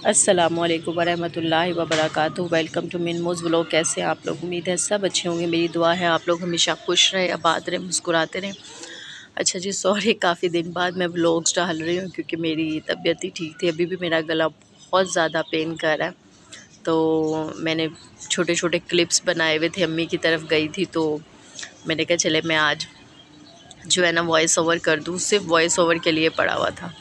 अस्सलामुअलैकुम वरहमतुल्लाहि वबरकातुहू। Welcome to Minmoz vlog. कैसे हैं आप लोग? उम्मीद है सब अच्छे होंगे। मेरी दुआ है आप लोग हमेशा खुश रहें, आबाद रहें, मुस्कुराते रहें। अच्छा जी, सॉरी काफ़ी दिन बाद मैं व्लॉग्स डाल रही हूँ क्योंकि मेरी तबीयत ही ठीक थी। अभी भी मेरा गला बहुत ज़्यादा पेन कर रहा है, तो मैंने छोटे छोटे क्लिप्स बनाए हुए थे। अम्मी की तरफ गई थी तो मैंने कहा चले मैं आज जो है ना वॉइस ओवर कर दूँ। सिर्फ वॉइस ओवर के लिए पड़ा हुआ था।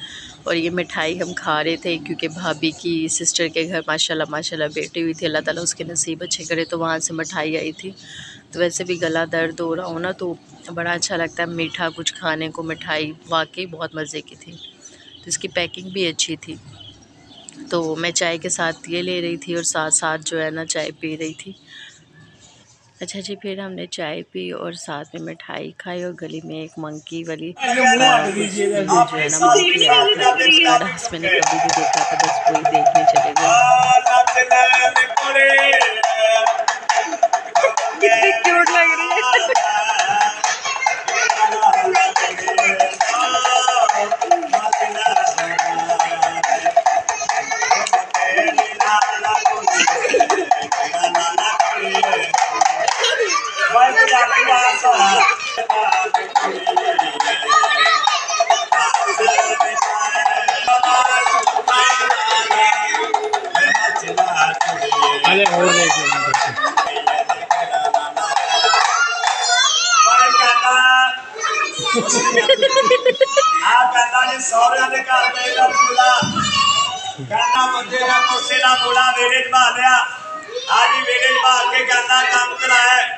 और ये मिठाई हम खा रहे थे क्योंकि भाभी की सिस्टर के घर माशाल्लाह माशाल्लाह बेटी हुई थी। अल्लाह ताला उसके नसीब अच्छे करे, तो वहाँ से मिठाई आई थी। तो वैसे भी गला दर्द हो रहा हो ना, तो बड़ा अच्छा लगता है मीठा कुछ खाने को। मिठाई वाकई बहुत मज़े की थी, तो इसकी पैकिंग भी अच्छी थी। तो मैं चाय के साथ ये ले रही थी और साथ साथ जो है ना चाय पी रही थी। अच्छा जी, फिर हमने चाय पी और साथ में मिठाई खाई और गली में एक मंकी वाली जो है ना मंकी आया था, उसका डांस मैंने कभी नहीं देखा था, बस वही देखने चले गए। कितनी क्यूट लग रही है। अरे हो रही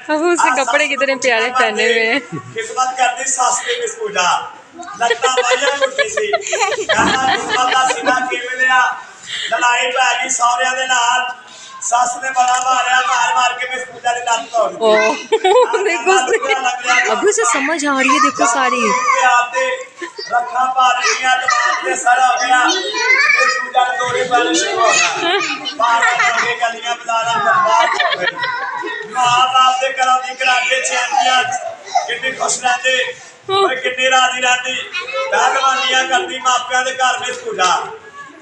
अब उससे कपड़े कितने प्यारे पहने हुए हैं। किस्मत करती सस्ते में पूजा लगता भाइया मुट्ठी सी कहना किस्मत दा सीना किवें लिया लड़ाई पै गई सौरिया दे नाल सस ने बड़ा मारिया मार के मिस पूजा दी लत तोड़ दी। देखो अभी से समझ आ रही है, देखो सारी आते रखा पारियां दिमाग पे सर हो गया मिस पूजा दे दौरे पहले शुरू हो गया बाहर के गलियां बाजारां बर्बाद हो गई। मां बाप दे घरों दी कराटे चैंपियन कितनी खुश रहते कितनी राजी रहती पहलवानियां करती मापियां दे घर में पूजा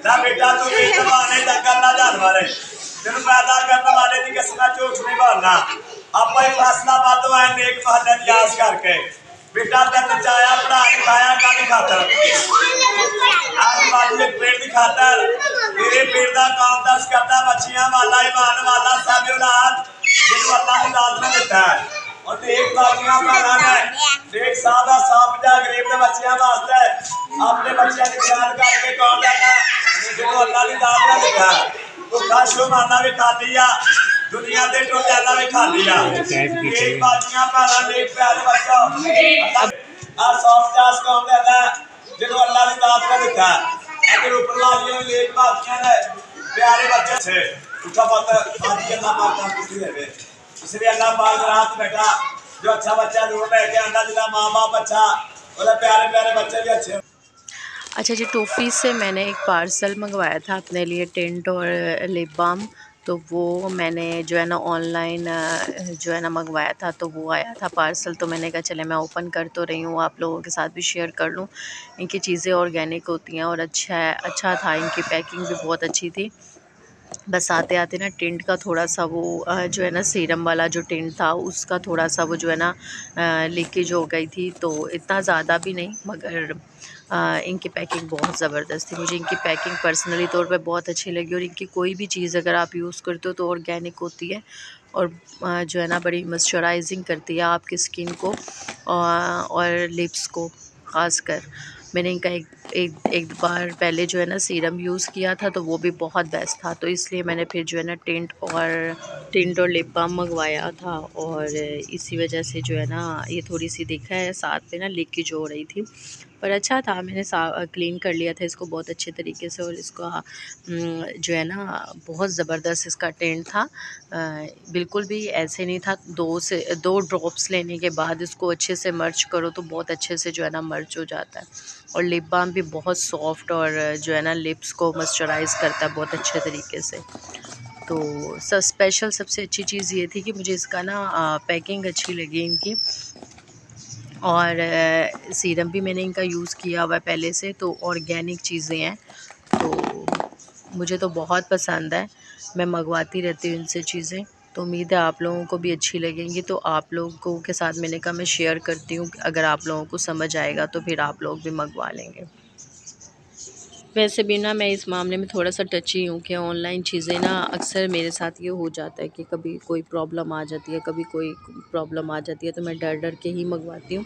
ना बेटा तू बेतबाने जंगल ना जानवर है तेन पैदा करने वाले की किस्मत झूठ नहीं बोलना अपना ही फैसला बात है नेक महल नियाज करके बेटा तेन चाया पढ़ा लिखाया का नहीं खातर आज बाजू एक पेड़ की खातर तेरे पेड़ का काम दस करता बच्चियां वाला ईमान वाला सब औलाद जिन्होंने अल्लाह ने दाद ने दिता है और एक बाजियां भैन है एक सादा सांप जा गरीब के बच्चियां वास्ते अपने बच्चियां की ख्याल करके कौन लेना जो अल्लाह ने दाद ने दिता है भुखा शुमाना भी खा लिया दुनिया के टोटाना भी खा लिया एक बाजियां भैन एक प्यारे बच्चा आ सॉफ्ट चास कौन लेना जो अल्लाह ने दाद ने दिता है अगर ऊपर वाली एक बाजियां ने प्यारे बच्चे से उठा पता बाजी अल्लाह पाक का किसी देवे इसलिए अल्लाह पाक रात बेटा जो अच्छा बच्चा दूर लेके आंदा जिला माँ बाप अच्छा बोले प्यारे प्यारे बच्चे भी अच्छे। अच्छा जी, टॉफ़ी से मैंने एक पार्सल मंगवाया था अपने लिए, टेंट और लिप बाम। तो वो मैंने जो है ना ऑनलाइन जो है ना मंगवाया था, तो वो आया था पार्सल। तो मैंने कहा चले मैं ओपन कर तो रही हूँ, आप लोगों के साथ भी शेयर कर लूँ। इनकी चीज़ें ऑर्गेनिक होती हैं और अच्छा था। इनकी पैकिंग भी बहुत अच्छी थी। बस आते आते ना टिंट का थोड़ा सा वो जो है ना सीरम वाला जो टिंट था उसका थोड़ा सा वो जो है ना लीकेज हो गई थी। तो इतना ज़्यादा भी नहीं, मगर इनकी पैकिंग बहुत ज़बरदस्त थी। मुझे इनकी पैकिंग पर्सनली तौर पे बहुत अच्छी लगी। और इनकी कोई भी चीज़ अगर आप यूज़ करते हो तो ऑर्गेनिक होती है और जो है ना बड़ी मॉइस्चराइजिंग करती है आपकी स्किन को और लिप्स को ख़ासकर। मैंने इनका एक बार पहले जो है ना सीरम यूज़ किया था, तो वो भी बहुत बेस्ट था। तो इसलिए मैंने फिर जो है ना टिंट और लिप बाम मंगवाया था। और इसी वजह से जो है ना ये थोड़ी सी दिखा है, साथ में ना लीकेज हो रही थी, पर अच्छा था। मैंने क्लीन कर लिया था इसको बहुत अच्छे तरीके से। और इसका जो है ना बहुत ज़बरदस्त इसका टेंट था। बिल्कुल भी ऐसे नहीं था। 2 ड्रॉप्स लेने के बाद इसको अच्छे से मर्ज करो तो बहुत अच्छे से जो है ना मर्ज हो जाता है। और लिप बाम भी बहुत सॉफ्ट और जो है ना लिप्स को मॉइस्चराइज़ करता है बहुत अच्छे तरीके से। तो स्पेशल सबसे अच्छी चीज़ ये थी कि मुझे इसका ना पैकिंग अच्छी लगी इनकी। और सीरम भी मैंने इनका यूज़ किया हुआ है पहले से, तो ऑर्गेनिक चीज़ें हैं। तो मुझे तो बहुत पसंद है, मैं मंगवाती रहती हूँ इनसे चीज़ें। तो उम्मीद है आप लोगों को भी अच्छी लगेंगी, तो आप लोगों के साथ मैंने कहा मैं शेयर करती हूँ, अगर आप लोगों को समझ आएगा तो फिर आप लोग भी मंगवा लेंगे। वैसे भी ना मैं इस मामले में थोड़ा-सा टची हूँ कि ऑनलाइन चीज़ें ना अक्सर मेरे साथ ये हो जाता है कि कभी कोई प्रॉब्लम आ जाती है, कभी कोई प्रॉब्लम आ जाती है, तो मैं डर-डर के ही मंगवाती हूँ।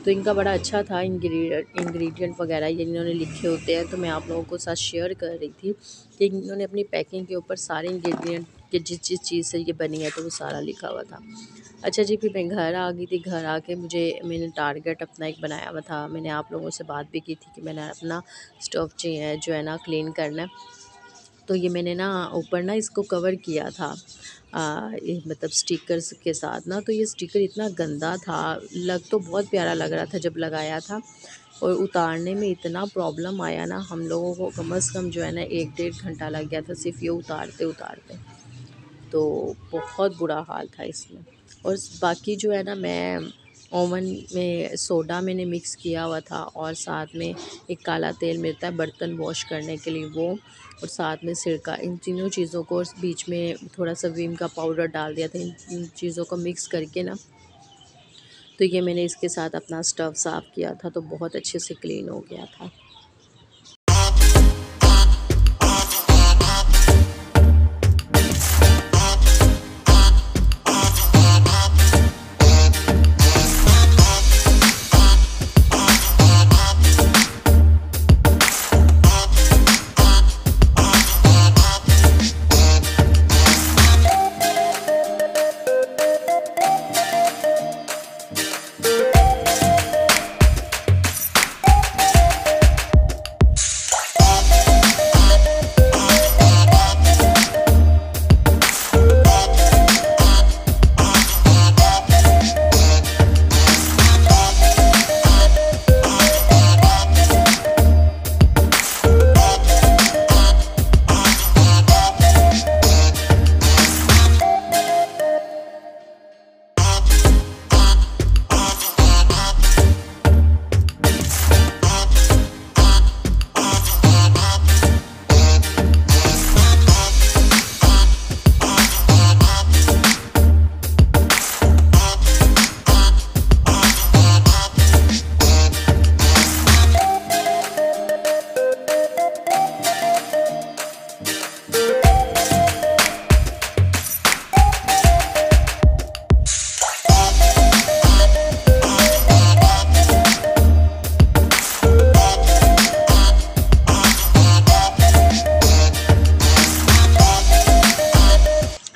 तो इनका बड़ा अच्छा था, इंग्रेडिएंट वगैरह ये इन्होंने लिखे होते हैं, तो मैं आप लोगों को साथ शेयर कर रही थी कि इन्होंने अपनी पैकिंग के ऊपर सारे इंग्रेडिएंट कि जिस चीज़ से ये बनी है तो वो सारा लिखा हुआ था। अच्छा जी, फिर मैं घर आ गई थी। घर आके मैंने टारगेट अपना एक बनाया हुआ था। मैंने आप लोगों से बात भी की थी कि मैंने अपना स्टोव जो है ना क्लीन करना है। तो ये मैंने ना ऊपर ना इसको कवर किया था ये मतलब स्टिकर्स के साथ ना। तो ये स्टिकर इतना गंदा था, लग तो बहुत प्यारा लग रहा था जब लगाया था, और उतारने में इतना प्रॉब्लम आया ना, हम लोगों को कम से कम जो है ना 1 डेढ़ घंटा लग गया था सिर्फ ये उतारते। तो बहुत बुरा हाल था इसमें। और बाकी जो है ना, मैं ओवन में सोडा मैंने मिक्स किया हुआ था, और साथ में एक काला तेल मिलता है बर्तन वॉश करने के लिए वो, और साथ में सिरका, इन तीनों चीज़ों को, और बीच में थोड़ा सा विम का पाउडर डाल दिया था। इन चीज़ों को मिक्स करके ना, तो ये मैंने इसके साथ अपना स्टव साफ़ किया था, तो बहुत अच्छे से क्लीन हो गया था।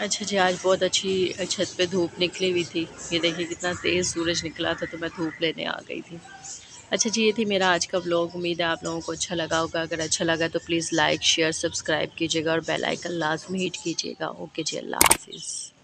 अच्छा जी, आज बहुत अच्छी छत पे धूप निकली हुई थी। ये देखिए कितना तेज़ सूरज निकला था, तो मैं धूप लेने आ गई थी। अच्छा जी, ये थी मेरा आज का व्लॉग। उम्मीद है आप लोगों को अच्छा लगा होगा। अगर अच्छा लगा तो प्लीज़ लाइक, शेयर, सब्सक्राइब कीजिएगा, और बेल आइकन लाज़मी हिट कीजिएगा। ओके जी, अल्लाह हाफ़िज़।